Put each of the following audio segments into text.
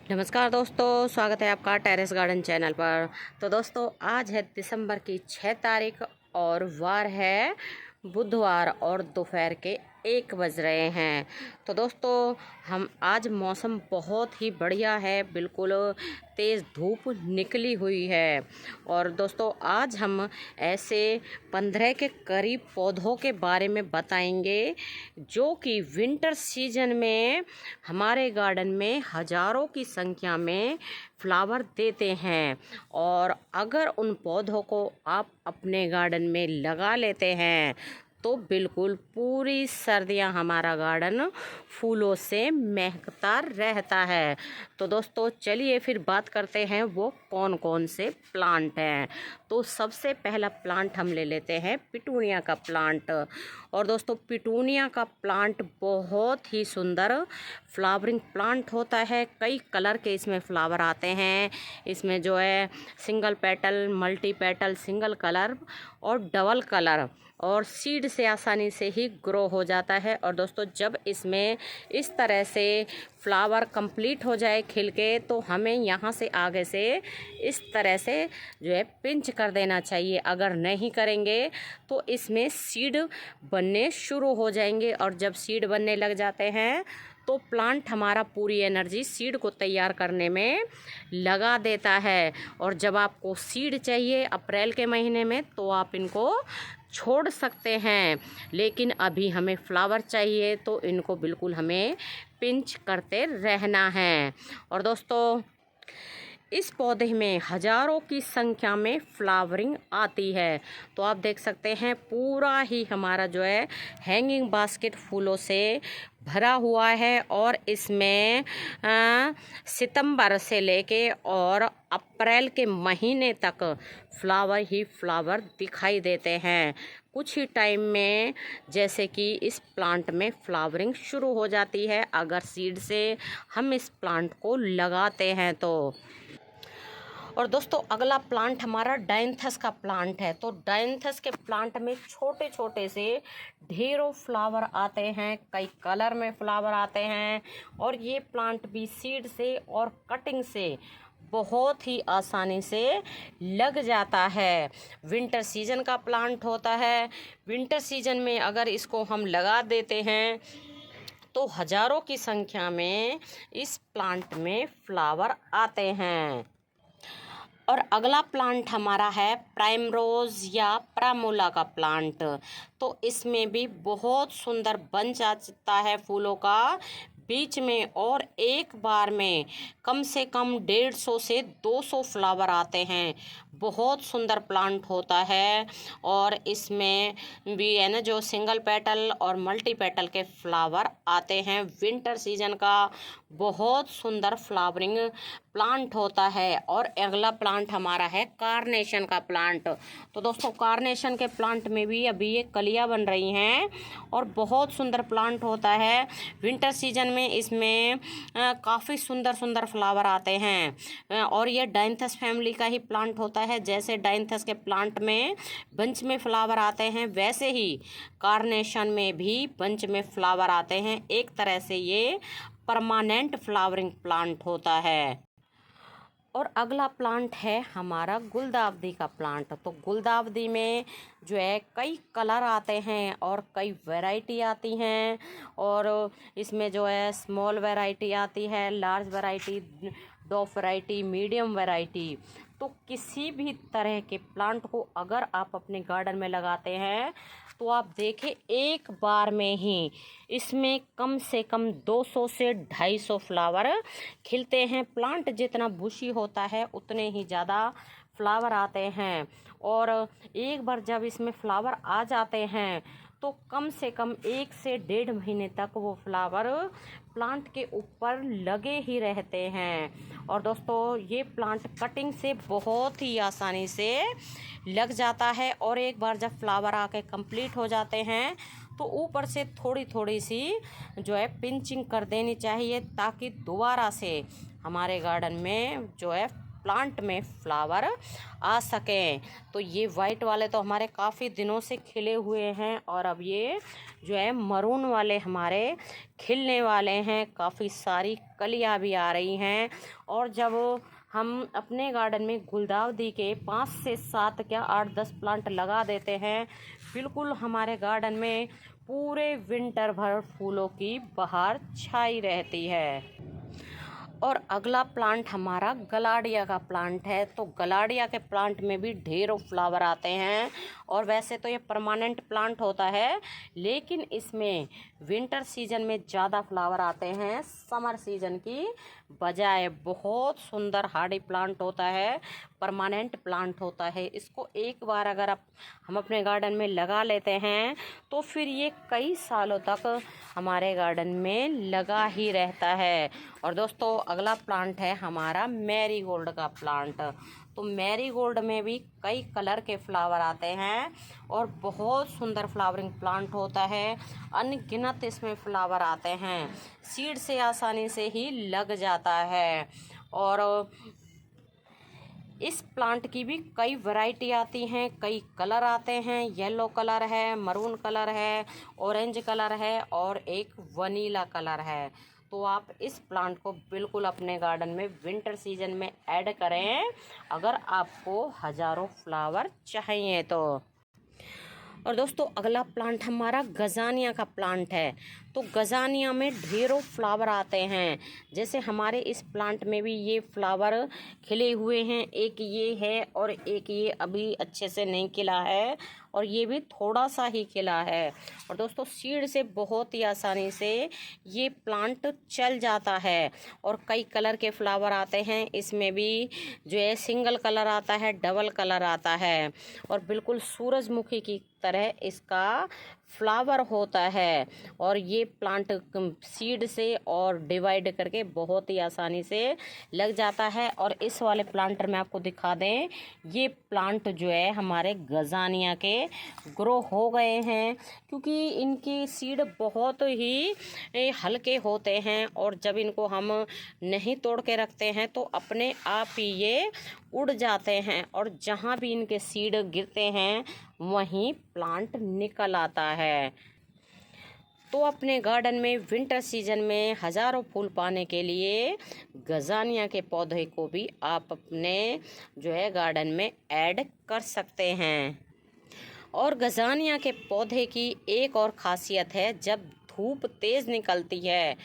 नमस्कार दोस्तों, स्वागत है आपका टेरेस गार्डन चैनल पर। तो दोस्तों, आज है दिसंबर की 6 तारीख और वार है बुधवार और दोपहर के 1 बज रहे हैं। तो दोस्तों, हम आज मौसम बहुत ही बढ़िया है, बिल्कुल तेज़ धूप निकली हुई है। और दोस्तों, आज हम ऐसे 15 के करीब पौधों के बारे में बताएंगे जो कि विंटर सीजन में हमारे गार्डन में हज़ारों की संख्या में फ्लावर देते हैं। और अगर उन पौधों को आप अपने गार्डन में लगा लेते हैं तो बिल्कुल पूरी सर्दियां हमारा गार्डन फूलों से महकता रहता है। तो दोस्तों, चलिए फिर बात करते हैं वो कौन कौन से प्लांट हैं। तो सबसे पहला प्लांट हम ले लेते हैं पिटूनिया का प्लांट। और दोस्तों, पिटूनिया का प्लांट बहुत ही सुंदर फ्लावरिंग प्लांट होता है। कई कलर के इसमें फ्लावर आते हैं। इसमें जो है single petal, multi petal, single colour और डबल कलर, और सीड से आसानी से ही ग्रो हो जाता है। और दोस्तों, जब इसमें इस तरह से फ्लावर कंप्लीट हो जाए खिल के, तो हमें यहाँ से आगे से इस तरह से जो है पिंच कर देना चाहिए। अगर नहीं करेंगे तो इसमें सीड बनने शुरू हो जाएंगे, और जब सीड बनने लग जाते हैं तो प्लांट हमारा पूरी एनर्जी सीड को तैयार करने में लगा देता है। और जब आपको सीड चाहिए अप्रैल के महीने में, तो आप इनको छोड़ सकते हैं। लेकिन अभी हमें फ्लावर चाहिए, तो इनको बिल्कुल हमें पिंच करते रहना है। और दोस्तों, इस पौधे में हज़ारों की संख्या में फ्लावरिंग आती है। तो आप देख सकते हैं पूरा ही हमारा जो है हैंगिंग बास्केट फूलों से भरा हुआ है। और इसमें सितंबर से लेके और अप्रैल के महीने तक फ्लावर ही फ्लावर दिखाई देते हैं। कुछ ही टाइम में जैसे कि इस प्लांट में फ्लावरिंग शुरू हो जाती है, अगर सीड से हम इस प्लांट को लगाते हैं तो। और दोस्तों, अगला प्लांट हमारा डायंथस का प्लांट है। तो डायंथस के प्लांट में छोटे छोटे से ढेरों फ्लावर आते हैं, कई कलर में फ्लावर आते हैं। और ये प्लांट भी सीड से और कटिंग से बहुत ही आसानी से लग जाता है। विंटर सीजन का प्लांट होता है। विंटर सीजन में अगर इसको हम लगा देते हैं तो हज़ारों की संख्या में इस प्लांट में फ्लावर आते हैं। और अगला प्लांट हमारा है प्राइमरोज या प्रामोला का प्लांट। तो इसमें भी बहुत सुंदर बंच आता है फूलों का बीच में, और एक बार में कम से कम 150 से 200 फ्लावर आते हैं। बहुत सुंदर प्लांट होता है। और इसमें भी है ना जो सिंगल पेटल और मल्टी पेटल के फ्लावर आते हैं। विंटर सीजन का बहुत सुंदर फ्लावरिंग प्लांट होता है। और अगला प्लांट हमारा है कार्नेशन का प्लांट। तो दोस्तों, कार्नेशन के प्लांट में भी अभी ये कलियां बन रही हैं, और बहुत सुंदर प्लांट होता है। विंटर सीजन में इसमें काफ़ी सुंदर सुंदर फ्लावर आते हैं। और ये डायंथस फैमिली का ही प्लांट होता है। जैसे डायंथस के प्लांट में बंच में फ्लावर आते हैं, वैसे ही कार्नेशन में भी बंच में फ्लावर आते हैं। एक तरह से ये परमानेंट फ्लावरिंग प्लांट होता है। और अगला प्लांट है हमारा गुलदावदी का प्लांट। तो गुलदावदी में जो है कई कलर आते हैं और कई वैरायटी आती हैं। और इसमें जो है स्मॉल वैरायटी आती है, large variety, डॉफ variety, medium variety. तो किसी भी तरह के प्लांट को अगर आप अपने गार्डन में लगाते हैं तो आप देखें एक बार में ही इसमें कम से कम 200 से 250 फ्लावर खिलते हैं। प्लांट जितना बुशी होता है उतने ही ज़्यादा फ्लावर आते हैं। और एक बार जब इसमें फ्लावर आ जाते हैं तो कम से कम 1 से 1.5 महीने तक वो फ्लावर प्लांट के ऊपर लगे ही रहते हैं। और दोस्तों, ये प्लांट कटिंग से बहुत ही आसानी से लग जाता है। और एक बार जब फ्लावर आके कंप्लीट हो जाते हैं तो ऊपर से थोड़ी थोड़ी सी जो है पिंचिंग कर देनी चाहिए, ताकि दोबारा से हमारे गार्डन में जो है प्लांट में फ्लावर आ सकें। तो ये वाइट वाले तो हमारे काफ़ी दिनों से खिले हुए हैं और अब ये जो है मरून वाले हमारे खिलने वाले हैं। काफ़ी सारी कलियां भी आ रही हैं। और जब हम अपने गार्डन में गुलदाउदी के 5 से 7 क्या 8-10 प्लांट लगा देते हैं, बिल्कुल हमारे गार्डन में पूरे विंटर भर फूलों की बहार छाई रहती है। और अगला प्लांट हमारा गलाडिया का प्लांट है। तो गलाडिया के प्लांट में भी ढेरों फ्लावर आते हैं। और वैसे तो ये परमानेंट प्लांट होता है, लेकिन इसमें विंटर सीजन में ज़्यादा फ्लावर आते हैं समर सीजन की बजाय। बहुत सुंदर हार्डी प्लांट होता है, परमानेंट प्लांट होता है। इसको एक बार अगर हम अपने गार्डन में लगा लेते हैं तो फिर ये कई सालों तक हमारे गार्डन में लगा ही रहता है। और दोस्तों अगला प्लांट है हमारा मैरीगोल्ड का प्लांट। तो मैरीगोल्ड में भी कई कलर के फ्लावर आते हैं और बहुत सुंदर फ्लावरिंग प्लांट होता है। अनगिनत इसमें फ्लावर आते हैं, सीड से आसानी से ही लग जाता है। और इस प्लांट की भी कई वैरायटी आती हैं, कई कलर आते हैं। येलो कलर है, मरून कलर है, ऑरेंज कलर है और एक वनीला कलर है। तो आप इस प्लांट को बिल्कुल अपने गार्डन में विंटर सीजन में ऐड करें अगर आपको हज़ारों फ्लावर चाहिए तो। और दोस्तों अगला प्लांट हमारा गजानिया का प्लांट है। तो गजानिया में ढेरों फ्लावर आते हैं। जैसे हमारे इस प्लांट में भी ये फ्लावर खिले हुए हैं, एक ये है और एक ये अभी अच्छे से नहीं खिला है और ये भी थोड़ा सा ही खिला है। और दोस्तों सीड से बहुत ही आसानी से ये प्लांट चल जाता है और कई कलर के फ्लावर आते हैं। इसमें भी जो है सिंगल कलर आता है, डबल कलर आता है और बिल्कुल सूरजमुखी की तरह इसका फ्लावर होता है। और ये प्लांट सीड से और डिवाइड करके बहुत ही आसानी से लग जाता है। और इस वाले प्लांटर में आपको दिखा दें, ये प्लांट जो है हमारे गजानिया के ग्रो हो गए हैं, क्योंकि इनके सीड बहुत ही हल्के होते हैं और जब इनको हम नहीं तोड़ के रखते हैं तो अपने आप ही ये उड़ जाते हैं और जहाँ भी इनके सीड गिरते हैं वहीं प्लांट निकल आता है। तो अपने गार्डन में विंटर सीजन में हज़ारों फूल पाने के लिए गजानिया के पौधे को भी आप अपने जो है गार्डन में ऐड कर सकते हैं। और गजानिया के पौधे की एक और ख़ासियत है, जब धूप तेज़ निकलती है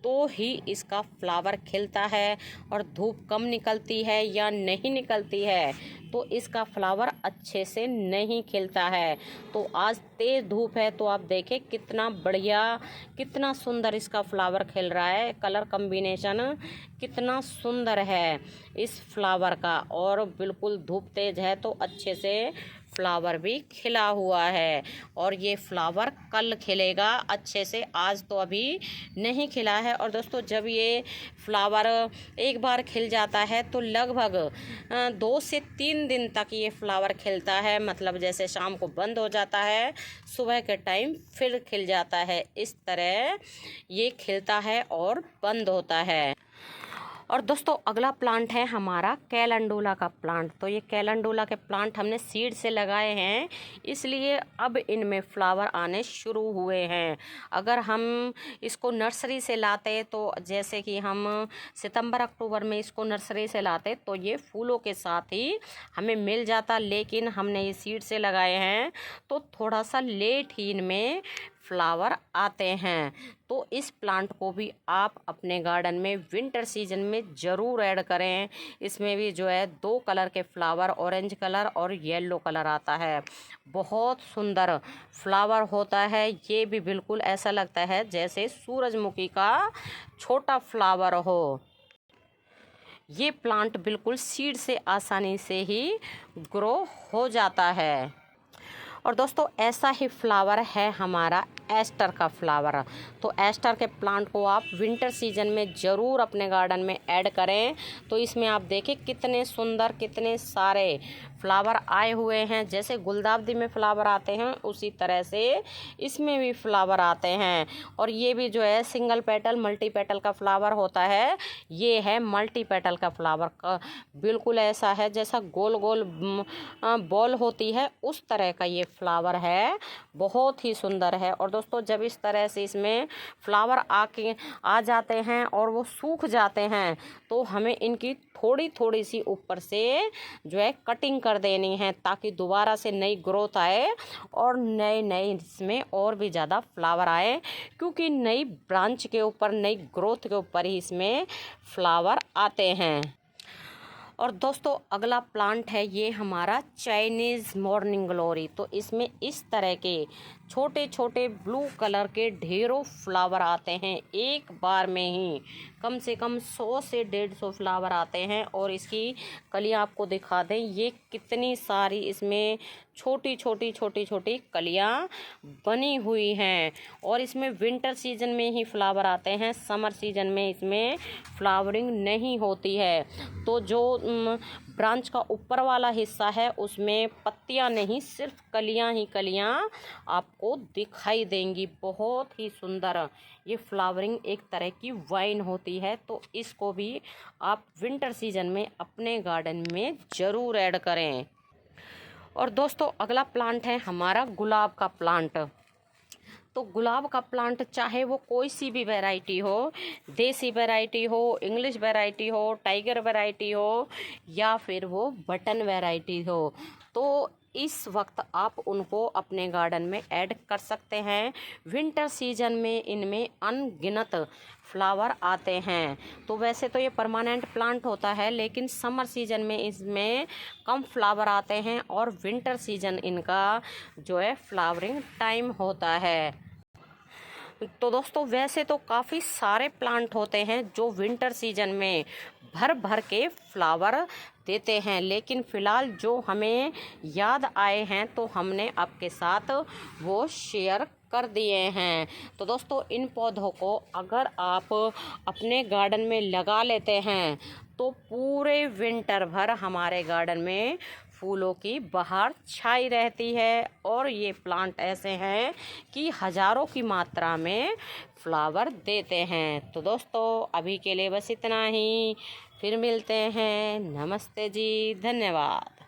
तो ही इसका फ्लावर खिलता है और धूप कम निकलती है या नहीं निकलती है तो इसका फ्लावर अच्छे से नहीं खिलता है। तो आज तेज़ धूप है तो आप देखें कितना बढ़िया, कितना सुंदर इसका फ्लावर खिल रहा है। कलर कॉम्बिनेशन कितना सुंदर है इस फ्लावर का। और बिल्कुल धूप तेज़ है तो अच्छे से फ्लावर भी खिला हुआ है और ये फ्लावर कल खिलेगा अच्छे से, आज तो अभी नहीं खिला है। और दोस्तों जब ये फ्लावर एक बार खिल जाता है तो लगभग 2 से 3 दिन तक ये फ्लावर खिलता है। मतलब जैसे शाम को बंद हो जाता है, सुबह के टाइम फिर खिल जाता है, इस तरह ये खिलता है और बंद होता है। और दोस्तों अगला प्लांट है हमारा कैलेंडुला का प्लांट। तो ये कैलेंडुला के प्लांट हमने सीड से लगाए हैं, इसलिए अब इनमें फ्लावर आने शुरू हुए हैं। अगर हम इसको नर्सरी से लाते तो जैसे कि हम सितंबर अक्टूबर में इसको नर्सरी से लाते तो ये फूलों के साथ ही हमें मिल जाता, लेकिन हमने ये सीड से लगाए हैं तो थोड़ा सा लेट ही इनमें फ्लावर आते हैं। तो इस प्लांट को भी आप अपने गार्डन में विंटर सीजन में ज़रूर ऐड करें। इसमें भी जो है 2 कलर के फ्लावर, ऑरेंज कलर और येलो कलर आता है। बहुत सुंदर फ्लावर होता है। ये भी बिल्कुल ऐसा लगता है जैसे सूरजमुखी का छोटा फ्लावर हो। ये प्लांट बिल्कुल सीड से आसानी से ही ग्रो हो जाता है। और दोस्तों ऐसा ही फ्लावर है हमारा एस्टर का फ्लावर। तो एस्टर के प्लांट को आप विंटर सीजन में ज़रूर अपने गार्डन में ऐड करें। तो इसमें आप देखें कितने सुंदर, कितने सारे फ्लावर आए हुए हैं। जैसे गुलदाउदी में फ्लावर आते हैं उसी तरह से इसमें भी फ्लावर आते हैं। और ये भी जो है सिंगल पेटल मल्टी पेटल का फ्लावर होता है, ये है मल्टी पेटल का फ्लावर का। बिल्कुल ऐसा है जैसा गोल गोल बॉल होती है उस तरह का ये फ्लावर है, बहुत ही सुंदर है। और दोस्तों जब इस तरह से इसमें फ्लावर आ जाते हैं और वो सूख जाते हैं तो हमें इनकी थोड़ी थोड़ी सी ऊपर से जो है कटिंग कर देनी है, ताकि दोबारा से नई ग्रोथ आए और नए नए इसमें और भी ज़्यादा फ्लावर आए, क्योंकि नई ब्रांच के ऊपर नई ग्रोथ के ऊपर ही इसमें फ्लावर आते हैं। और दोस्तों अगला प्लांट है ये हमारा चाइनीज़ मॉर्निंग ग्लोरी। तो इसमें इस तरह के छोटे छोटे ब्लू कलर के ढेरों फ्लावर आते हैं, एक बार में ही कम से कम 100 से 150 फ्लावर आते हैं। और इसकी कलियां आपको दिखा दें, ये कितनी सारी इसमें छोटी छोटी कलियां बनी हुई हैं। और इसमें विंटर सीजन में ही फ्लावर आते हैं, समर सीजन में इसमें फ्लावरिंग नहीं होती है। तो जो ब्रांच का ऊपर वाला हिस्सा है उसमें पत्तियां नहीं, सिर्फ कलियां ही कलियां आपको दिखाई देंगी। बहुत ही सुंदर ये फ्लावरिंग एक तरह की वाइन होती है। तो इसको भी आप विंटर सीजन में अपने गार्डन में ज़रूर ऐड करें। और दोस्तों अगला प्लांट है हमारा गुलाब का प्लांट। तो गुलाब का प्लांट चाहे वो कोई सी भी वैरायटी हो, देसी वैरायटी हो, इंग्लिश वैरायटी हो, टाइगर वैरायटी हो, या फिर वो बटन वैरायटी हो, तो इस वक्त आप उनको अपने गार्डन में ऐड कर सकते हैं। विंटर सीजन में इनमें अनगिनत फ्लावर आते हैं। तो वैसे तो ये परमानेंट प्लांट होता है, लेकिन समर सीजन में इसमें कम फ्लावर आते हैं और विंटर सीजन इनका जो है फ्लावरिंग टाइम होता है। तो दोस्तों वैसे तो काफ़ी सारे प्लांट होते हैं जो विंटर सीजन में भर भर के फ्लावर देते हैं, लेकिन फ़िलहाल जो हमें याद आए हैं तो हमने आपके साथ वो शेयर कर दिए हैं। तो दोस्तों इन पौधों को अगर आप अपने गार्डन में लगा लेते हैं तो पूरे विंटर भर हमारे गार्डन में फूलों की बहार छाई रहती है। और ये प्लांट ऐसे हैं कि हज़ारों की मात्रा में फ्लावर देते हैं। तो दोस्तों अभी के लिए बस इतना ही, फिर मिलते हैं। नमस्ते जी, धन्यवाद।